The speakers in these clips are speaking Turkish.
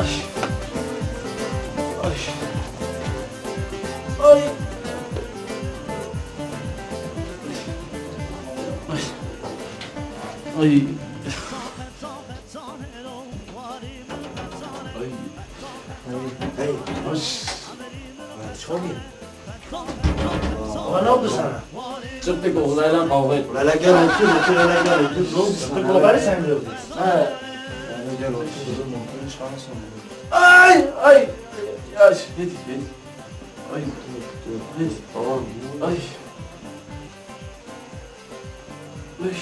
Ay. Ay. Ay. Hey, Ay. çok iyi. Ama ne oldu sana? Çıktık oğlayla kavga ettik. Hele gel otur, otur, hele gel otur. Ne oldu sana? Çıktık oğlayla sen de öldün. He. Hele gel otur. Montunu çıkarsın. Ay ay. Yaş. Yedik yedik. Ay. Dur. Tamam. Ay. Ay.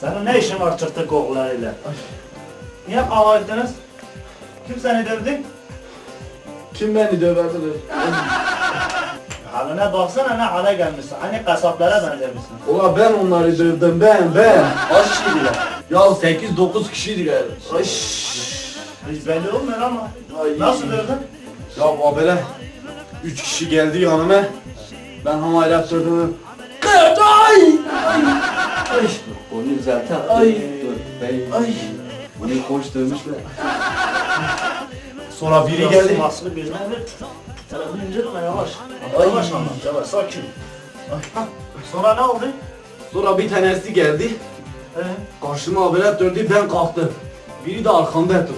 Senin ne işin var çırtık oğullarıyla? Ay. Niye kavga ettiniz? Kim seni dövdü? Kim beni döverdiler? Haline baksana ne hale gelmişsin. Hani kasaplara benzemişsin. Ulan ben onları dövdüm ben. Kaç kişiydiler? Ya 8-9 kişiydiler. Ay. Hiç belli olmuyor ama. Ay. Nasıl dövdün? Ya abele 3 kişi geldi yanıma. Ben havayla sürdüm. Kırt ay! Ay! Ay! Onu düzelten. Ay. Dur. Bey. Ay! Bunu hoş dövmüşler. Sonra biri geldi. Maslı birine ver. Tarafını indirme yavaş. Ay. Yavaş ama yavaş sakin. Hah, sonra ne oldu? Sonra bir tanesi geldi. Karşıma abele döndü, ben kalktım. Biri de arkamda durdu.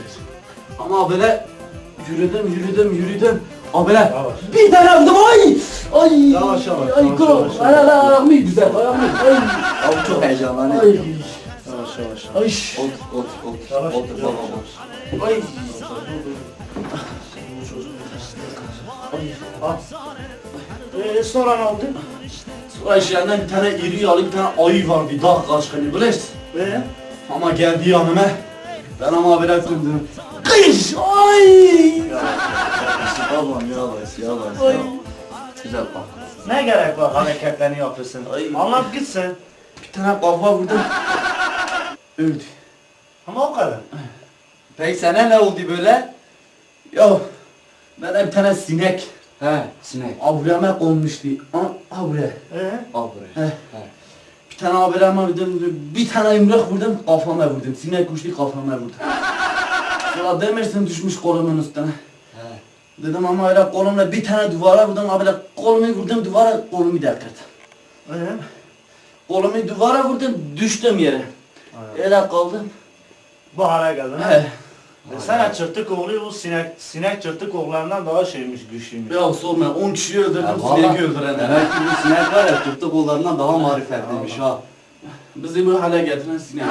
Ama abele yürüdüm. Abele Yavaş. bir tane vurdum, ay! Ay! Yavaş, yavaş, Ay yavaş, kol, yavaş. ayağımı güzel, ayağımı. Ay! Abi çok heyecanlanıyor. Ay! Yavaş yavaş. Ay! Otur. Yavaş, Otur yavaş. baba. Ay! Ah. Sonra ne oldu? Sonra işlerinden bir tane iri yalı bir tane ayı vardı, dağ kaçkını bilirsin. Ama geldi yanıma. Ben ama abele döndüm. Kış! Ay! Babam yavaş. Ay! Güzel bak. Ne gerek var hareketlerini yapıyorsun? Ay. Anlat gitsin. Bir tane kafa vurdum. Öldü. Ama o kadar. Peki sana ne oldu böyle? Ya ben de bir tane sinek He, sinek. abreme konmuştu. Abre. Al buraya. He. Bir tane abreme vurdum, bir tane imrak vurdum, kafama vurdum. Sinek uçtu, kafama vurdu. Sonra demirsin düşmüş kolumun üstüne. He. Dedim ama öyle kolumla bir tane duvara vurdum, abi kolumu vurdum duvara, kolumu da kırdım. Kolumu duvara vurdum, düştüm yere. Öyle kaldım. Bu hale geldin ha? He. Sen çırtık oğlu bu sinek çırtık oğullarından daha şeymiş, güçlüymüş. Ya sorma, 10 kişiyi öldürdüm, sineği öldüren. Demek ki bu sinek var ya, tuttuk kollarından daha marifetliymiş ha. Bizi bu hale getiren sinek.